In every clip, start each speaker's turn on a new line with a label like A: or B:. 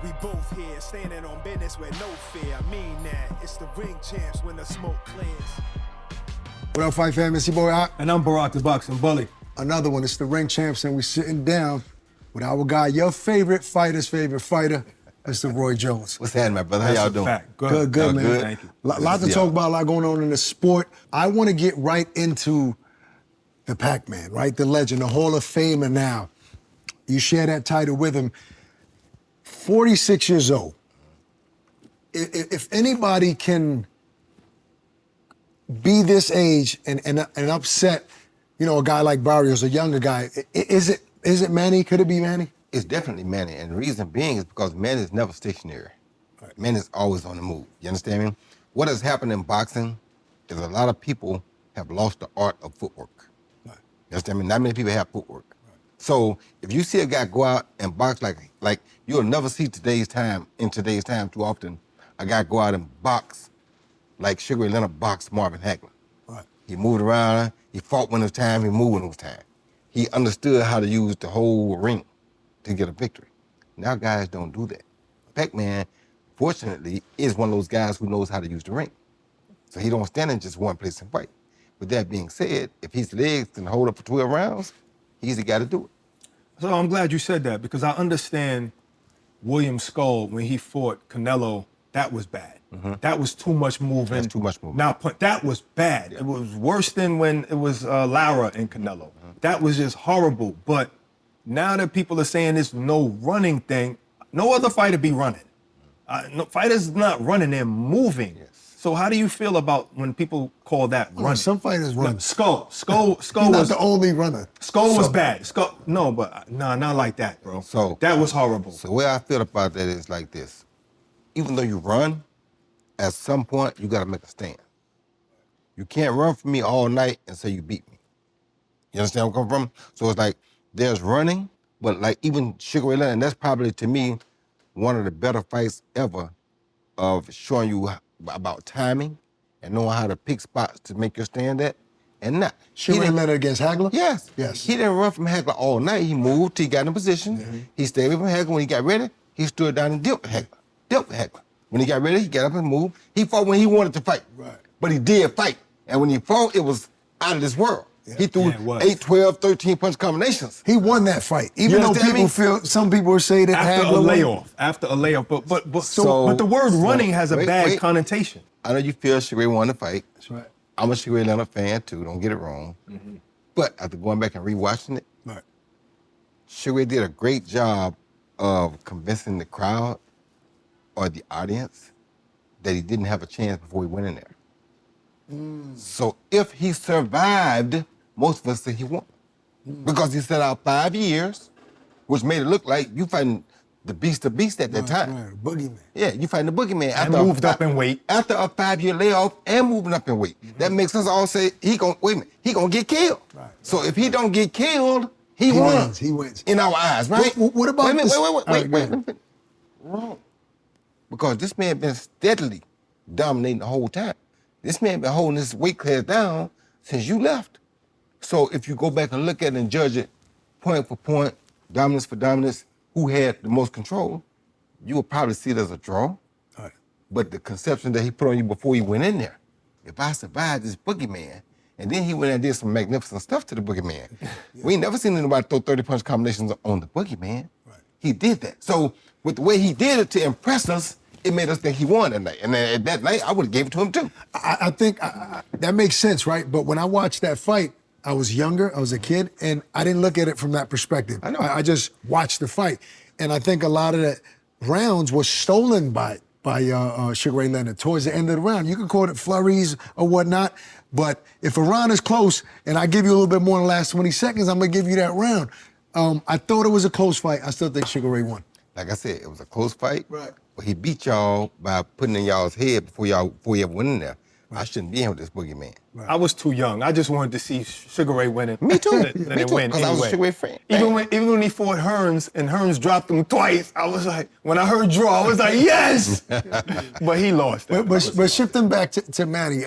A: We both here, standing on business with no fear. I mean that. It's the ring champs when the smoke clears.
B: What up, Fight Fam? It's your boy, Ak.
C: And I'm Barak, the boxing bully.
B: Another one. It's the ring champs, and we're sitting down with our guy, your favorite fighter's favorite fighter, Mr. Roy Jones.
D: What's happening, my brother? How y'all doing?
B: Good, man.
D: Good?
C: Thank you.
B: Lot to talk about, a lot going on in the sport. I want to get right into the Pac-Man, right? The legend, the Hall of Famer now. You share that title with him. 46 years old. If anybody can be this age and upset, you know, a guy like Barrios, a younger guy, is it Manny? Could it be Manny?
D: It's definitely Manny, and the reason being is because Manny is never stationary. Right. Manny is always on the move. You understand me? What has happened in boxing is a lot of people have lost the art of footwork. Right. You understand me? Not many people have footwork. Right. So if you see a guy go out and box like you'll never see in today's time too often, a guy go out and box like Sugar Ray Leonard boxed Marvin Hagler. Right. He moved around, he fought when it was time, he moved when it was time. He understood how to use the whole ring to get a victory. Now guys don't do that. Pac-Man, fortunately, is one of those guys who knows how to use the ring. So he don't stand in just one place and fight. With that being said, if his legs can hold up for 12 rounds, he's the guy to do it.
C: So I'm glad you said that because I understand William Skull, when he fought Canelo, that was bad. Mm-hmm. That was too much moving.
D: That's too much moving.
C: Now, that was bad. Yeah. It was worse than when it was Lara and Canelo. Mm-hmm. That was just horrible. But now that people are saying this no running thing, no other fighter be running. No fighters not running, they're moving. Yes. So how do you feel about when people call that running?
B: Some fighters run.
C: Skull
B: He's
C: was
B: not the only runner.
C: Skull was bad. Not like that, bro.
D: So
C: that was horrible.
D: So the way I feel about that is like this. Even though you run, at some point you gotta make a stand. You can't run from me all night and say you beat me. You understand where I'm coming from? So it's like there's running, but like even Sugar Ray Leonard, and that's probably to me one of the better fights ever of showing you about timing and knowing how to pick spots to make your stand at. And not.
B: Sugar Ray Leonard against Hagler?
D: Yes.
B: Yes.
D: He didn't run from Hagler all night. He moved till he got in position. Mm-hmm. He stayed away from Hagler. When he got ready, he stood down and dealt with Hagler. When he got ready, he got up and moved. He fought when he wanted to fight. Right. But he did fight. And when he fought, it was out of this world. Yeah. He threw 8, 12, 13 punch combinations.
B: He won that fight. Even though some people say that
C: after a layoff. But the word running has a bad connotation.
D: I know you feel Sugar Ray won the fight.
B: That's right.
D: I'm a Sugar Ray Leonard fan too, don't get it wrong. Mm-hmm. But after going back and rewatching it, right. Sugar Ray did a great job of convincing the crowd or the audience that he didn't have a chance before he went in there. Mm. So if he survived, most of us say he won. Mm. Because he set out 5 years, which made it look like you fighting the beast at that time.
B: Right, boogeyman.
D: Yeah, you fighting the boogeyman.
C: And moved up in weight.
D: After a 5-year layoff and moving up in weight. Mm-hmm. That makes us all say, he gonna get killed. Right. So if he don't get killed, he wins.
B: He wins.
D: In our eyes, right?
B: What about
D: wait. Wrong. Because this man been steadily dominating the whole time. This man been holding this weight class down since you left. So if you go back and look at it and judge it point for point, dominance for dominance, who had the most control, you would probably see it as a draw. Right. But the conception that he put on you before he went in there, if I survived this boogeyman, and then he went and did some magnificent stuff to the boogeyman. Yeah. We ain't never seen anybody throw 30 punch combinations on the boogeyman. Right. He did that. So with the way he did it to impress us, it made us think he won that night. And then at that night, I would have gave it to him too.
B: I think that makes sense, right? But when I watched that fight, I was younger, I was a kid, and I didn't look at it from that perspective. I know. I just watched the fight. And I think a lot of the rounds were stolen by Sugar Ray Leonard towards the end of the round. You can call it flurries or whatnot, but if a round is close and I give you a little bit more in the last 20 seconds, I'm gonna give you that round. I thought it was a close fight. I still think Sugar Ray won.
D: Like I said, it was a close fight.
B: Right.
D: But he beat y'all by putting in y'all's head before you ever went in there. Right. I shouldn't be here with this boogeyman.
C: Right. I was too young. I just wanted to see Sugar Ray winning.
D: Me too.
C: Me too.
D: Because I was a Sugar Ray fan.
C: Even when he fought Hearns and Hearns dropped him twice, I was like, when I heard draw, I was like, yes! But he lost.
B: But shifting back to Manny,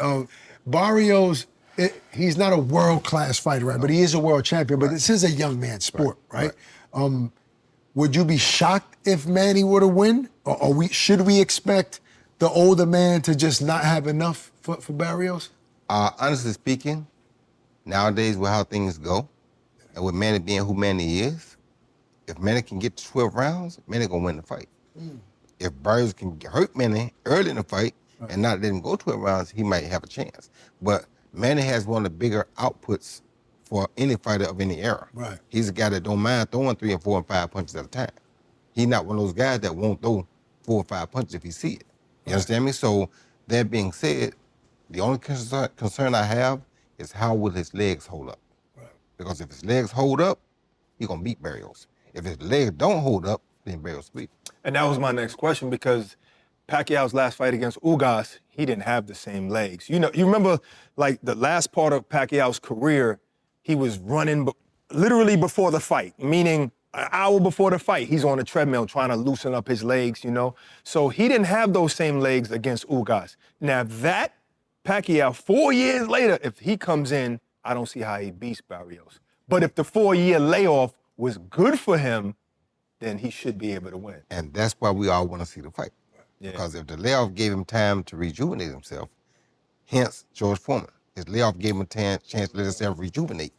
B: Barrios, he's not a world-class fighter, right? But he is a world champion. But this is a young man's sport, right? would you be shocked if Manny were to win? Or should we expect the older man to just not have enough for Barrios?
D: Honestly speaking, nowadays with how things go, and with Manny being who Manny is, if Manny can get to 12 rounds, Manny gonna win the fight. If Barrios can hurt Manny early in the fight and not let him go 12 rounds, he might have a chance. But Manny has one of the bigger outputs for any fighter of any era.
B: Right.
D: He's a guy that don't mind throwing 3 and 4 and 5 punches at a time. He's not one of those guys that won't throw 4 or 5 punches if he see it. You understand me? So that being said, the only concern I have is how will his legs hold up? Right. Because if his legs hold up, he's gonna beat Barrios. If his legs don't hold up, then Barrios beat.
C: And that was my next question, because Pacquiao's last fight against Ugas, he didn't have the same legs. You know, you remember like the last part of Pacquiao's career, he was running literally before the fight, meaning an hour before the fight, he's on a treadmill trying to loosen up his legs, you know? So he didn't have those same legs against Ugas. Now that Pacquiao, 4 years later, if he comes in, I don't see how he beats Barrios. But if the 4-year layoff was good for him, then he should be able to win.
D: And that's why we all want to see the fight. Yeah. Because if the layoff gave him time to rejuvenate himself, hence George Foreman. His layoff gave him a chance to let himself rejuvenate.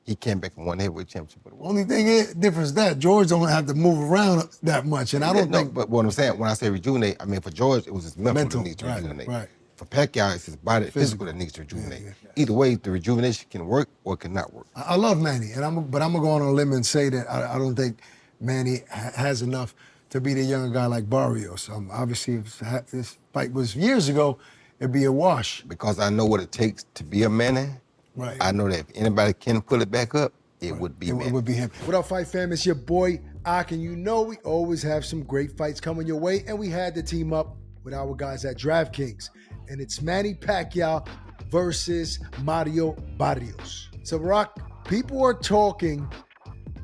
D: He came back and won the heavyweight championship.
B: Only thing difference is that George don't have to move around that much, and I don't think.
D: But what I'm saying, when I say rejuvenate, I mean for George, it was his mental that needs to rejuvenate.
B: Right.
D: For Pacquiao, it's his body, physical that needs to rejuvenate. Either way, the rejuvenation can work or cannot work.
B: I love Manny, but I'm gonna go on a limb and say that I don't think Manny has enough to beat a younger guy like Barrios. Obviously, if this fight was years ago, it'd be a wash.
D: Because I know what it takes to be a Manny.
B: Right.
D: I know that if anybody can pull it back up, it would be Manny.
B: It would be him. What up, Fight Fam? It's your boy, Ak, and you know we always have some great fights coming your way, and we had to team up with our guys at DraftKings. And it's Manny Pacquiao versus Mario Barrios. So, Barak, people are talking,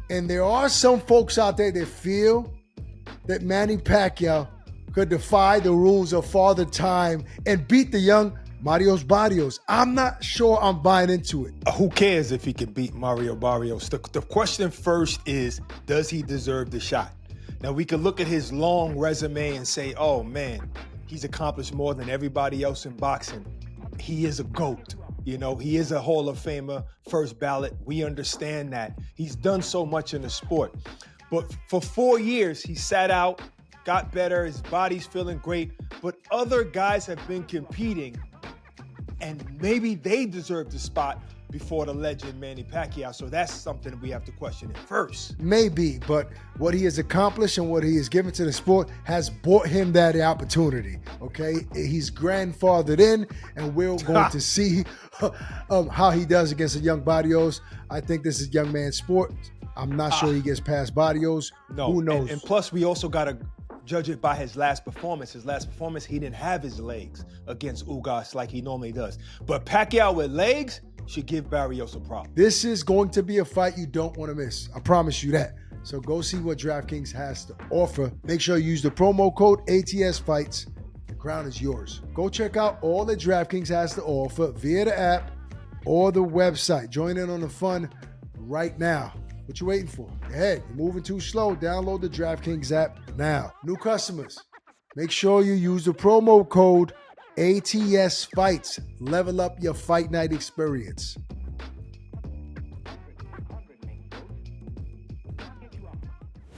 B: and there are some folks out there that feel that Manny Pacquiao could defy the rules of Father Time and beat the young Mario Barrios. I'm not sure I'm buying into it.
C: Who cares if he can beat Mario Barrios? The question first is, does he deserve the shot? Now, we can look at his long resume and say, oh, man, he's accomplished more than everybody else in boxing. He is a GOAT. You know, he is a Hall of Famer, first ballot. We understand that. He's done so much in the sport. But for 4 years, he sat out, got better, his body's feeling great, but other guys have been competing, and maybe they deserve the spot before the legend Manny Pacquiao. So that's something we have to question it first.
B: Maybe, but what he has accomplished and what he has given to the sport has bought him that opportunity, okay? He's grandfathered in, and we're going to see how he does against a young Barrios. I think this is young man's sport. I'm not sure he gets past Barrios.
C: No.
B: Who knows?
C: And plus, we also got to judge it by his last performance. His last performance, he didn't have his legs against Ugas like he normally does. But Pacquiao with legs should give Barrios a problem.
B: This is going to be a fight you don't want to miss. I promise you that. So go see what DraftKings has to offer. Make sure you use the promo code ATSFights. The crown is yours. Go check out all that DraftKings has to offer via the app or the website. Join in on the fun right now. What you waiting for? Go ahead. You're moving too slow. Download the DraftKings app now. New customers, make sure you use the promo code ATSFights. Level up your fight night experience.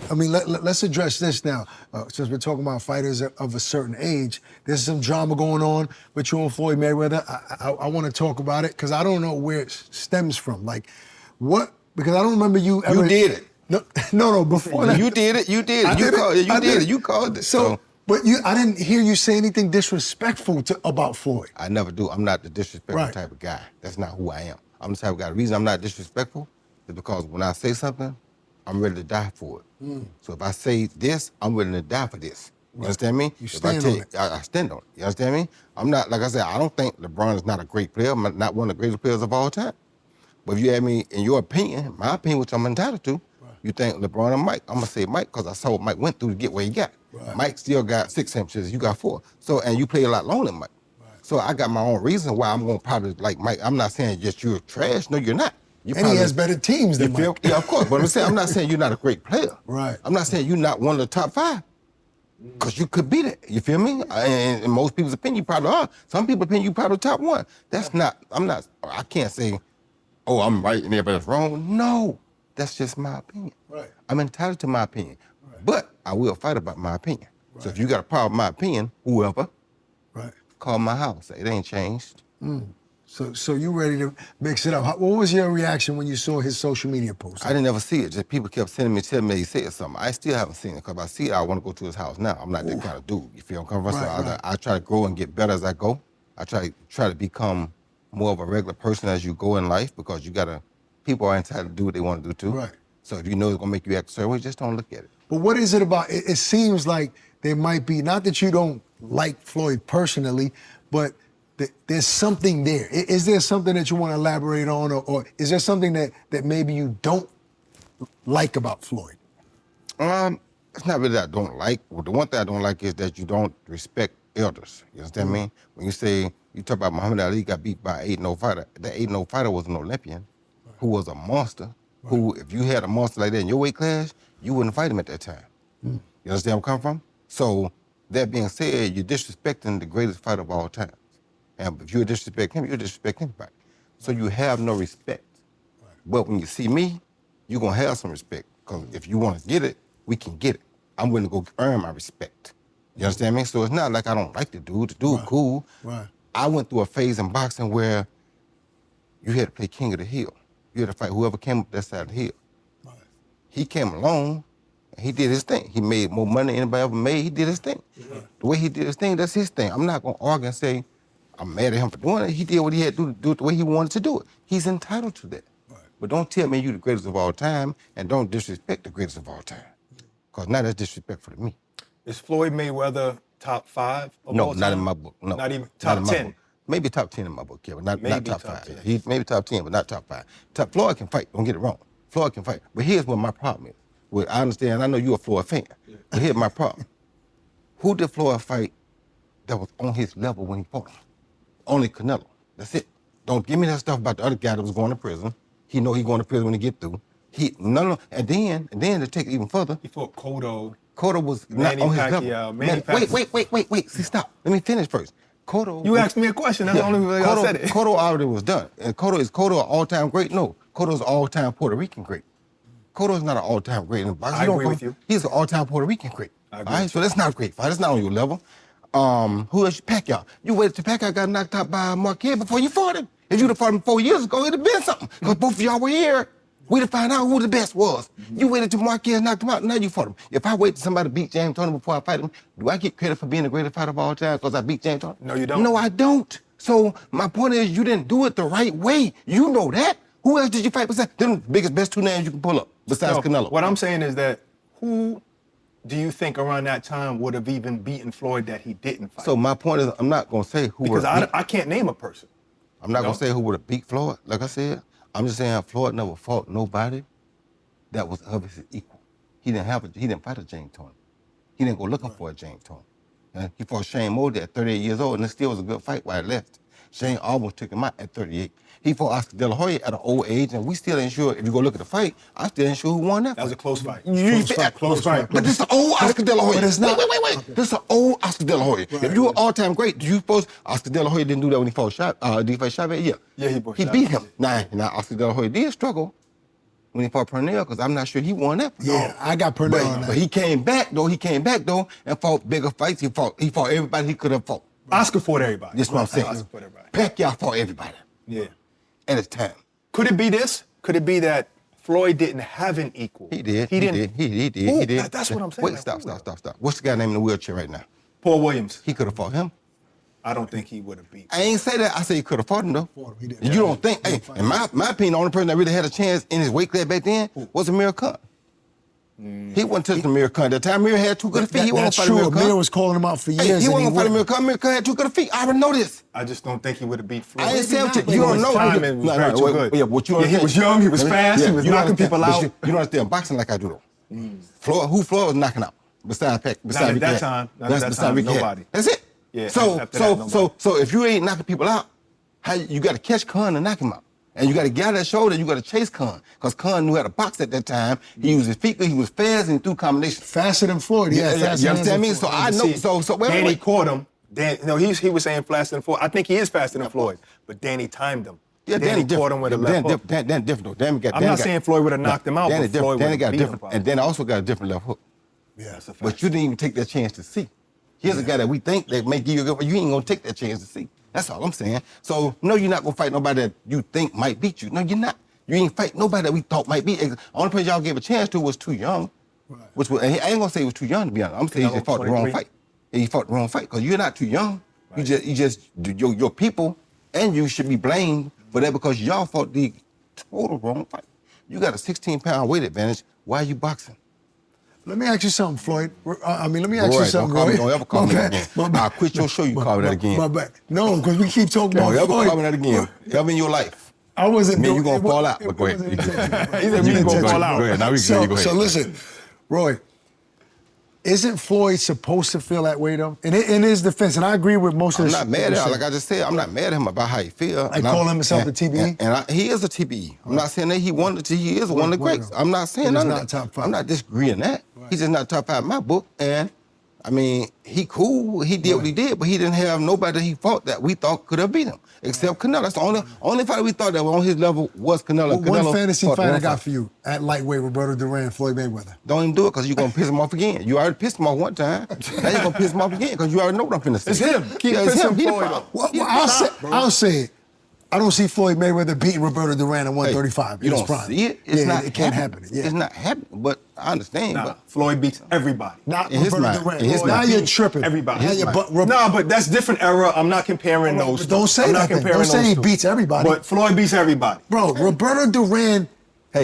B: I mean, let's address this now. Since we're talking about fighters of a certain age, there's some drama going on with you and Floyd Mayweather. I want to talk about it because I don't know where it stems from. Like, what? Because I don't remember you ever.
D: You did it.
B: No, before that.
D: You did it. You did it. You did it. You called it.
B: So, but I didn't hear you say anything disrespectful about Floyd.
D: I never do. I'm not the disrespectful type of guy. That's not who I am. I'm the type of guy. The reason I'm not disrespectful is because when I say something, I'm ready to die for it. So if I say this, I'm willing to die for this. You understand me?
B: You stand on it.
D: I stand on it. You understand me? I'm not, like I said, I don't think LeBron is not a great player. I'm not one of the greatest players of all time. But if you ask me, in your opinion, my opinion, which I'm entitled to, you think LeBron or Mike, I'm going to say Mike because I saw what Mike went through to get where he got. Mike still got 6 championships, you got 4. So, and you play a lot longer than Mike. So I got my own reason why I'm going to probably like Mike. I'm not saying just you're trash. No, you're not. You
B: And he has better teams than Mike.
D: Yeah, of course. But I'm not saying you're not a great player.
B: Right.
D: I'm not saying you're not one of the top 5. Because you could be that. You feel me? And in most people's opinion, you probably are. Some people's opinion, you probably top 1. That's not, I can't say, oh, I'm right and everybody's wrong. No, that's just my opinion.
B: Right.
D: I'm entitled to my opinion. Right. But I will fight about my opinion. Right. So if you got a problem with my opinion, whoever, call my house. It ain't changed.
B: So you ready to mix it up. What was your reaction when you saw his social media post?
D: I didn't ever see it. Just people kept telling me he said something. I still haven't seen it because if I see it, I want to go to his house now. I'm not that kind of dude. You feel what I'm coming from? So I try to grow and get better as I go. I try to become more of a regular person as you go in life because people are entitled to do what they want to do too.
B: Right.
D: So if you know it's going to make you act a certain way, just don't look at it.
B: But what is it about, it seems like there might be, not that you don't like Floyd personally, but there's something there. Is there something that you want to elaborate on, or is there something that maybe you don't like about Floyd?
D: It's not really that I don't like. Well, the one thing I don't like is that you don't respect elders. You understand me? When you talk about Muhammad Ali got beat by an 8-0 fighter, that 8-0 fighter was an Olympian who was a monster, who, if you had a monster like that in your weight class, you wouldn't fight him at that time. You understand where I'm coming from? So, that being said, you're disrespecting the greatest fighter of all time. And if you disrespect him, you disrespect anybody. So you have no respect. Right. But when you see me, you're going to have some respect. Because if you want to get it, we can get it. I'm willing to go earn my respect. You understand me? So it's not like I don't like the dude. The dude cool. Right. I went through a phase in boxing where you had to play king of the hill. You had to fight whoever came up that side of the hill. Right. He came along, and he did his thing. He made more money than anybody ever made. He did his thing. Right. The way he did his thing, that's his thing. I'm not going to argue and say, I'm mad at him for doing it. He did what he had to do it the way he wanted to do it. He's entitled to that. Right. But don't tell me you're the greatest of all time and don't disrespect the greatest of all time. Because now that's disrespectful to me.
C: Is Floyd Mayweather top 5 of
D: no,
C: all time?
D: Not in my book. No,
C: not even top 10?
D: Maybe top 10 in my book, yeah, but not top 5. He's maybe top 10, but not top 5. Floyd can fight, don't get it wrong. Floyd can fight. But here's what my problem is. Well, I understand, I know you're a Floyd fan, but here's my problem. Who did Floyd fight that was on his level when he fought him? Only Canelo. That's it. Don't give me that stuff about the other guy that was going to prison. He know he going to prison when he get through. No. And then to take it even further.
C: He fought Cotto.
D: Cotto was
C: Manny
D: not on
C: Pacquiao,
D: his level.
C: Manny Pacquiao.
D: Wait. See, stop. Let me finish first. Cotto.
C: You asked me a question. That's the only way I said it.
D: Cotto already was done. And Cotto an all-time great? No. Cotto's an all-time Puerto Rican great. Cotto's not an all-time great in boxing.
C: I agree with you.
D: He's an all-time Puerto Rican great.
C: I agree.
D: All right? So that's not a great fight. That's not on your level. Who else? Pacquiao. You waited till Pacquiao got knocked out by Marquez before you fought him. If you'd have fought him 4 years ago, it'd have been something. Because both of y'all were here. We'd have found out who the best was. You waited till Marquez knocked him out, now you fought him. If I wait till somebody beat James Toney before I fight him, do I get credit for being the greatest fighter of all time because I beat James Toney?
C: No, you don't.
D: No, I don't. So my point is you didn't do it the right way. You know that. Who else did you fight besides them best 2 names you can pull up besides Canelo?
C: What I'm saying is that who do you think around that time would have even beaten Floyd that he didn't fight?
D: So my point is I'm not going to say who
C: because I can't name a person.
D: I'm not going to say who would have beat Floyd, like I said. I'm just saying Floyd never fought nobody that was of his equal. He didn't fight a James Toney. He didn't go looking for a James Toney. He fought Shane Mosley at 38 years old, and it still was a good fight while he left. Shane almost took him out at 38. He fought Oscar De La Hoya at an old age, and we still ain't sure, if you go look at the fight, I still ain't sure who won that fight.
C: That was a close fight.
B: Close fight.
D: But this is an old Oscar De La Hoya.
B: But it's not.
D: Wait. Okay. This is an old Oscar De La Hoya. Right. If you're an all-time great, do you suppose Oscar De La Hoya didn't do that when he fought Chavez? Yeah.
C: Yeah,
D: he beat him. Now Oscar De La Hoya did struggle when he fought Pernell, because I'm not sure he won that fight.
B: Yeah, I got Pernell on that.
D: But he came back though, and fought bigger fights. He fought everybody he could have fought.
C: Oscar fought everybody.
D: That's what I'm saying.
C: Oscar fought everybody.
D: Pacquiao fought everybody.
C: Yeah.
D: At his time.
C: Could it be this? Could it be that Floyd didn't have an equal?
D: He did.
C: He
D: did.
C: That's what I'm saying.
D: Wait, stop. What's the guy named in the wheelchair right now?
C: Paul Williams.
D: He could have fought him.
C: I don't think he would have beat.
D: I ain't say that. I say he could have fought him though.
B: He didn't.
D: You don't think? Hey, in my opinion, the only person that really had a chance in his weight class back then was Amir Khan. He wasn't touching Amir Khan. At the time, Amir had too good a feet. He wasn't fighting Amir Khan.
B: Amir was calling him out for years.
D: Hey, he wasn't fighting Amir Khan. Amir Khan had too good a feet. I already know this.
C: I just don't think he would have beat Floyd.
D: I ain't saying you don't know.
C: Timing was very too good.
D: Yeah, what you
C: he was young. He was fast. He was knocking people out.
D: You don't understand boxing like I do though. Floyd was knocking out besides Pac.
C: Not at that time. Nobody.
D: That's it.
C: Yeah.
D: So if you ain't knocking people out, how you got to catch Khan and knock him out. And you got to get out that shoulder, you got to chase Khan. Because Khan knew how to box at that time. He used his feet, he was fast and through combinations.
B: Faster than Floyd. Yeah, faster
D: you understand me? So I know. So
C: Danny caught him. He was saying faster than Floyd. I think he is faster than Floyd, but Danny timed him.
D: Yeah,
C: Danny caught him with a left hook.
D: Danny different though.
C: I'm not saying Floyd would have knocked him out,
D: Danny
C: but Floyd
D: Danny
C: would
D: got
C: have beat
D: different,
C: him.
D: and Danny also got a different left hook.
C: Yeah, that's a fact.
D: But you didn't even take that chance to see. Here's a guy that we think that may give you a good fight. You ain't gonna take that chance to see. That's all I'm saying. So no, you're not gonna fight nobody that you think might beat you. No, you're not. You ain't fight nobody that we thought might beat. The only person y'all gave a chance to was too young. Right. Which was, I ain't gonna say he was too young to be honest. I'm saying he just fought the wrong fight. He fought the wrong fight because you're not too young. Right. You just your people and you should be blamed for that because y'all fought the total wrong fight. You got a 16-pound weight advantage. Why are you boxing?
B: Let me ask you something, Floyd. Let me ask you something,
D: Roy. Don't ever call me that again. I'll quit your show, you call me that again.
B: My bad. No, because we keep talking about Floyd.
D: Don't ever call me that again. Ever in your life.
B: I wasn't doing
D: it. You're going to fall out, but go ahead.
B: He
D: said you're going to fall out. Go ahead, now we can go ahead.
B: So listen, Roy, isn't Floyd supposed to feel that way, though? In his defense, and I agree with most of this.
D: I'm not mad at him. Like I just said, I'm not mad at him about how he feels.
B: Like calling himself a TBE?
D: And he is a TBE. I'm not saying that he is one of the greats. I'm not saying none of that.
B: Top five.
D: I'm not disagreeing that. Right. He's just not top five in my book. And, I mean, he cool. He did what he did, but he didn't have nobody he fought that we thought could have beat him, except Canelo. That's the only fighter we thought that was on his level was Canelo.
B: One fantasy fight I got for you, at lightweight, Roberto Duran, Floyd Mayweather.
D: Don't even do it, because you're going to piss him off again. You already pissed him off one time. Now you're going to piss him off again, because you already know what I'm finna say.
C: It's him. Keep pissing Floyd.
B: I'll say it. I don't see Floyd Mayweather beating Roberto Duran at 135.
D: You don't see it?
B: It can't happen. Yeah.
D: It's not happening, but I understand.
C: Nah,
D: but
C: Floyd beats everybody.
B: Not Roberto Duran. Now you're tripping.
C: Everybody.
B: No,
C: but that's different era. I'm not comparing those.
B: Don't say that. Don't say he beats everybody.
C: But Floyd beats everybody.
B: Bro, Roberto Duran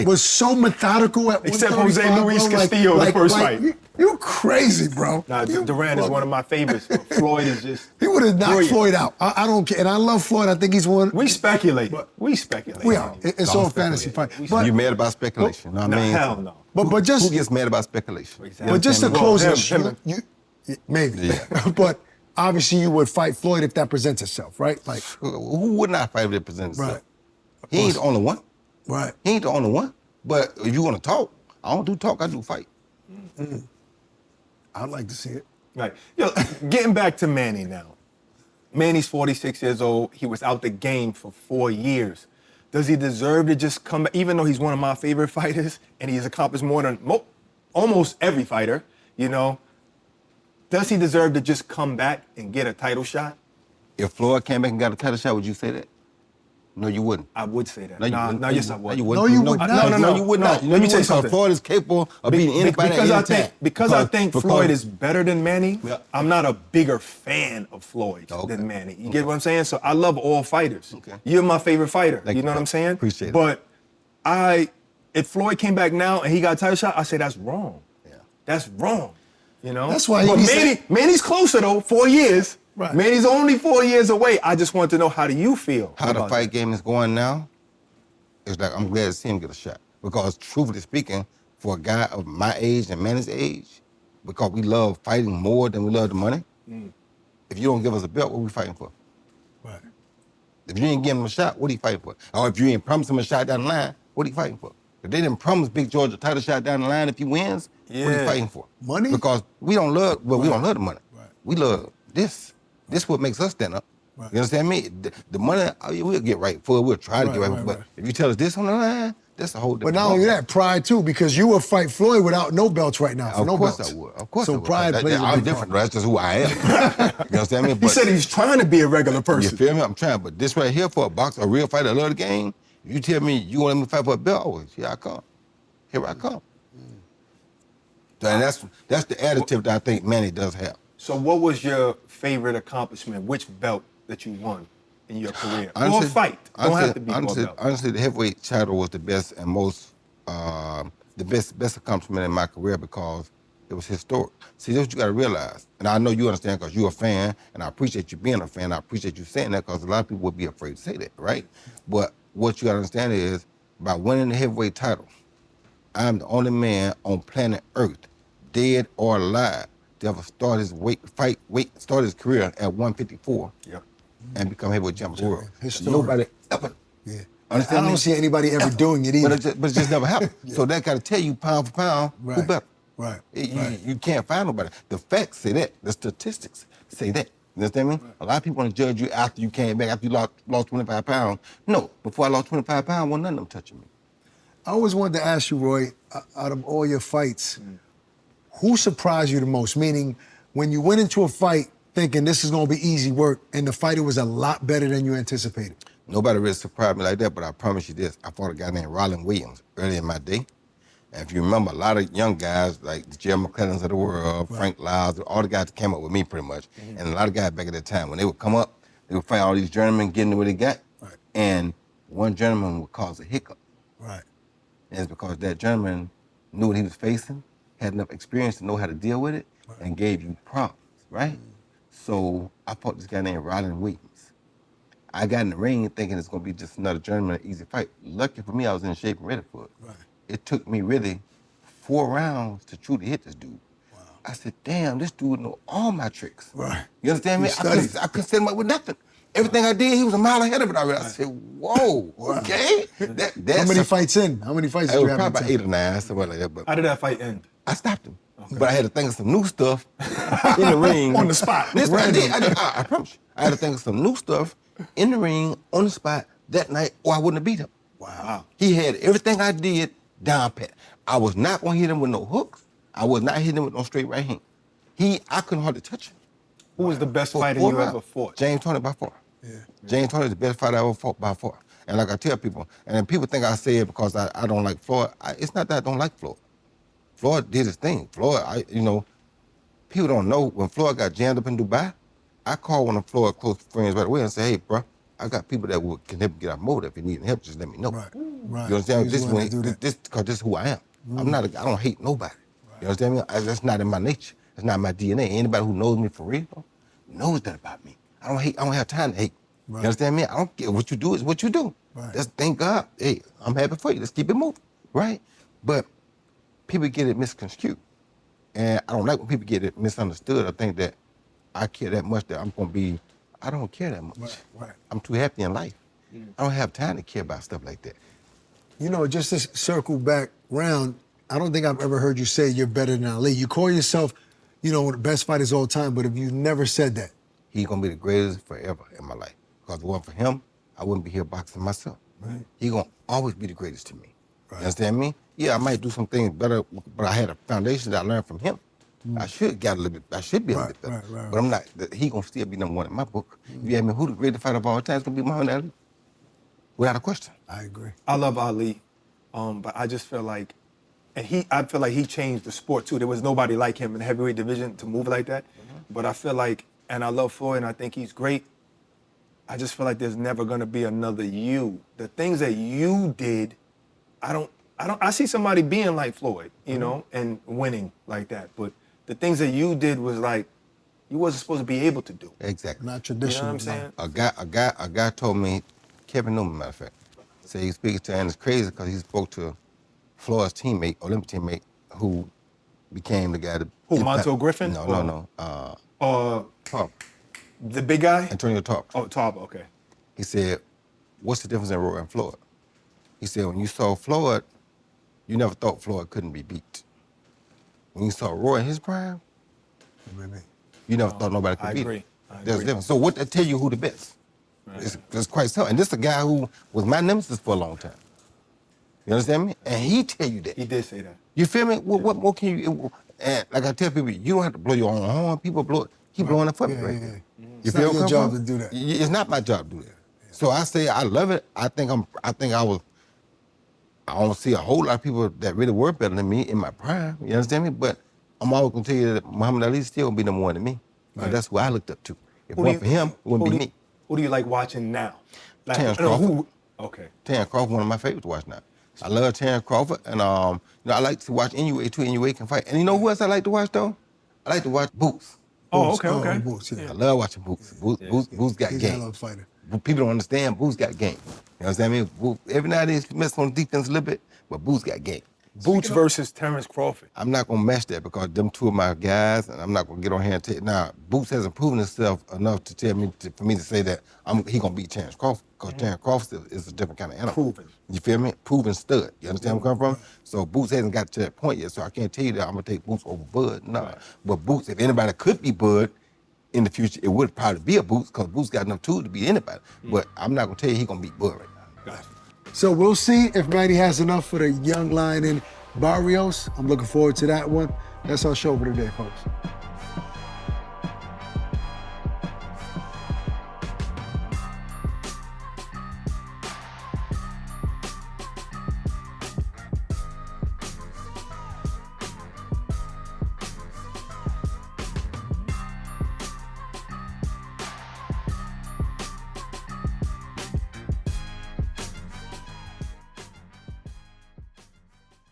B: was so methodical at 135.
C: Except Jose Luis Castillo, the first fight.
B: You crazy, bro.
C: Nah, Duran is one of my favorites. Floyd is just
B: he would have knocked Floyd out. I don't care. And I love Floyd. I think he's one.
C: We speculate. We speculate.
B: We are. It's all fantasy fight.
D: But you mad about speculation?
C: No, I mean, hell no.
B: But just
D: who gets mad about speculation?
B: Exactly. But just to close it, maybe. Yeah. But obviously you would fight Floyd if that presents itself, right? Like
D: who would not fight if it presents itself?
B: Right.
D: He ain't the only one.
B: Right.
D: He ain't the only one. But if you want to talk, I don't do talk. I do fight.
B: Mm-hmm. I'd like to see it.
C: Right. Getting back to Manny now. Manny's 46 years old. He was out the game for 4 years. Does he deserve to just come back, even though he's one of my favorite fighters and he's accomplished more than almost every fighter, does he deserve to just come back and get a title shot?
D: If Floyd came back and got a title shot, would you say that? No, you wouldn't.
C: I would say that.
D: No,
C: Yes, I would.
B: No, you would not.
D: No, you would not.
C: Let me tell you something.
D: Floyd is capable of beating anybody at any time.
C: Because I think Floyd is better than Manny, I'm not a bigger fan of Floyd than Manny. You get what I'm saying? So I love all fighters. Okay. You're my favorite fighter. You know what I'm saying?
D: Appreciate it.
C: But if Floyd came back now and he got a title shot, I say that's wrong. Yeah. That's wrong.
B: That's why
C: Manny's closer though, 4 years.
B: Right.
C: Manny's only 4 years away. I just want to know, how do you feel?
D: How the fight game is going now, it's like I'm glad to see him get a shot. Because truthfully speaking, for a guy of my age and Manny's age, because we love fighting more than we love the money, if you don't give us a belt, what are we fighting for?
B: Right.
D: If you ain't give him a shot, what are you fighting for? Or if you ain't promised him a shot down the line, what are you fighting for? If they didn't promise Big George a title shot down the line if he wins, what are you fighting for?
B: Money?
D: Because we don't love the money.
B: Right.
D: We love this. This is what makes us stand up. Right. You understand me? The money, we'll get right for it. We'll try to get right. But if you tell us this on the line, that's a whole different.
B: But not only that, pride too, because you will fight Floyd without no belts right now.
D: Of course I would. Of course I would.
B: So pride plays a big
D: I'm different. That's just who I am. You understand me?
C: He said he's trying to be a regular person.
D: You feel me? I'm trying. But this right here for a boxer, a real fighter, I love the game. If you tell me you want me to fight for a belt, always, here I come. Here I come. So, and that's the attitude that I think Manny does have.
C: So what was your favorite accomplishment? Which belt that you won in your career? Honestly, or fight. Don't have to be belt.
D: Honestly, the heavyweight title was the best and most, the best accomplishment in my career because it was historic. See, that's what you got to realize. And I know you understand because you're a fan, and I appreciate you being a fan. I appreciate you saying that because a lot of people would be afraid to say that, right? But what you got to understand is, by winning the heavyweight title, I'm the only man on planet Earth, dead or alive, to ever start his start his career at 154 and become heavyweight champion of the world.
B: Historic.
D: Nobody ever Understand
B: I don't
D: me?
B: see anybody ever doing it either.
D: But it just never happened. So that got to tell you pound for pound, who
B: Right.
D: better.
B: Right.
D: You can't find nobody. The facts say that. The statistics say that. You understand me? A lot of people want to judge you after you came back, after you lost 25 pounds. No, before I lost 25 pounds, wasn't none of them touching me.
B: I always wanted to ask you, Roy, out of all your fights, who surprised you the most? Meaning, when you went into a fight thinking this is going to be easy work, and the fighter was a lot better than you anticipated.
D: Nobody really surprised me like that, but I promise you this. I fought a guy named Rollin Williams early in my day. And if you remember, a lot of young guys, like the Jerry McClellans of the world, Frank Lyles, all the guys that came up with me pretty much, and a lot of guys back at that time, when they would come up, they would fight all these journeymen getting what they got, and one journeyman would cause a hiccup.
B: Right.
D: And it's because that journeyman knew what he was facing, had enough experience to know how to deal with it, and gave you problems, right? So I fought this guy named Rollin Williams. I got in the ring thinking it's going to be just another journeyman, easy fight. Lucky for me, I was in shape and ready for it.
B: Right.
D: It took me really 4 rounds to truly hit this dude. Wow. I said, damn, this dude know all my tricks.
B: Right.
D: You understand me? I couldn't set him up with nothing. Everything I did, he was a mile ahead of it already. I said, whoa, okay.
B: How many fights in? How many fights did you have?
D: Probably about 8 or 9, something like that. But
C: How did that fight end?
D: I stopped him. Okay. But I had to think of some new stuff in the ring.
C: On the spot.
D: I promise you. I had to think of some new stuff in the ring, on the spot, that night, or I wouldn't have beat him.
B: Wow.
D: He had everything I did down pat. I was not going to hit him with no hooks. I was not hitting him with no straight right hand. I couldn't hardly touch him.
C: Who was the best fighter you ever fought?
D: James Toney by far.
B: Yeah.
D: James Toney is the best fighter I ever fought by far. And like I tell people, and then people think I say it because I don't like Floyd. It's not that I don't like Floyd. Floyd did his thing. Floyd, people don't know, when Floyd got jammed up in Dubai, I called one of Floyd's close friends right away and said, hey, bro, I got people that can help get out motor. If you need help, just let me know.
B: Right. Right.
D: You understand?
B: Because
D: This is who I am. I don't hate nobody. Right. You understand me? That's not in my nature. That's not my DNA. Anybody who knows me for real knows that about me. I don't hate. I don't have time to hate. Right. You understand me? I don't care. What you do is what you do.
B: Right.
D: Just thank God. Hey, I'm happy for you. Let's keep it moving. Right? But people get it misconstrued. And I don't like when people get it misunderstood. I think that I care that much that I'm going to be, I don't care that much.
B: Right.
D: I'm too happy in life. I don't have time to care about stuff like that.
B: Just to circle back round, I don't think I've ever heard you say you're better than Ali. You call yourself, one of the best fighters of all time, but if you never said that.
D: He's going to be the greatest forever in my life. Because if it wasn't for him, I wouldn't be here boxing myself.
B: Right.
D: He's going to always be the greatest to me.
B: Right.
D: You understand me? Yeah, I might do some things better, but I had a foundation that I learned from him. I should be a little bit better.
B: Right.
D: But I'm not. He gonna still be number one in my book. If you ask me who the greatest fighter of all time, it's gonna be Muhammad Ali. Without a question.
B: I agree.
C: I love Ali, but I just feel like, I feel like he changed the sport too. There was nobody like him in the heavyweight division to move like that. But I feel like, and I love Floyd, and I think he's great. I just feel like there's never gonna be another you. The things that you did, I see somebody being like Floyd, and winning like that. But the things that you did was like, you wasn't supposed to be able to do.
D: Exactly.
B: Not traditional.
C: You know what I'm saying?
D: A guy told me, Kevin Newman, matter of fact, said he was speaking to, and it's crazy because he spoke to Floyd's teammate, Olympic teammate, who became the guy that.
C: Who, Montel Griffin?
D: No. Tarp.
C: The big guy?
D: Antonio Tarp.
C: Oh, Tarp, okay.
D: He said, what's the difference in Roy and Floyd? He said, when you saw Floyd, you never thought Floyd couldn't be beat. When you saw Roy in his prime, you never thought nobody could beat him. There's a difference. So what that tell you who the best? Right. It's quite simple. And this is a guy who was my nemesis for a long time. You understand me? And he tell you that.
C: He did say that.
D: You feel me? What more can you? And like I tell people, you don't have to blow your own horn. People blow it. Keep blowing it for me, right?
B: Yeah.
D: You
B: It's
D: feel
B: not your job to do that.
D: It's not my job to do that. So I say I love it. I don't see a whole lot of people that really were better than me in my prime. You understand me? But I'm always gonna tell you that Muhammad Ali still gonna be number one to me. Right. That's who I looked up to. If it wasn't for him, it wouldn't be me.
C: Who do you like watching now? Like,
D: Terrence Crawford.
C: Okay.
D: Terrence Crawford, one of my favorites to watch now. I love Terrence Crawford, and I like to watch NUA too. NUA can fight. And you know who else I like to watch though? I like to watch Boots.
C: Oh, okay.
B: Boots, yeah.
D: I love watching Boots. Boots got
B: He's
D: game.
B: a hell of a fighter.
D: People don't understand Boots got game. You know what I'm saying? Every now and then he messes on defense a little bit, but Boots got game.
C: Boots versus Terrence Crawford.
D: I'm not gonna match that because them two of my guys, and I'm not gonna get on here and take. Now, Boots hasn't proven himself enough to tell me for me to say that he gonna beat Terrence Crawford because Terrence Crawford is a different kind of animal.
C: Proven.
D: You feel me? Proven stud. You understand where I'm coming from? So Boots hasn't got to that point yet. So I can't tell you that I'm gonna take Boots over Bud. No.
C: Right.
D: But Boots, if anybody could be Bud in the future, it would probably be a Boots because Boots got enough tools to beat anybody. But I'm not gonna tell you he gonna beat Bud right now.
C: Gotcha.
B: So we'll see if Manny has enough for the young lion in Barrios. I'm looking forward to that one. That's our show for today, folks.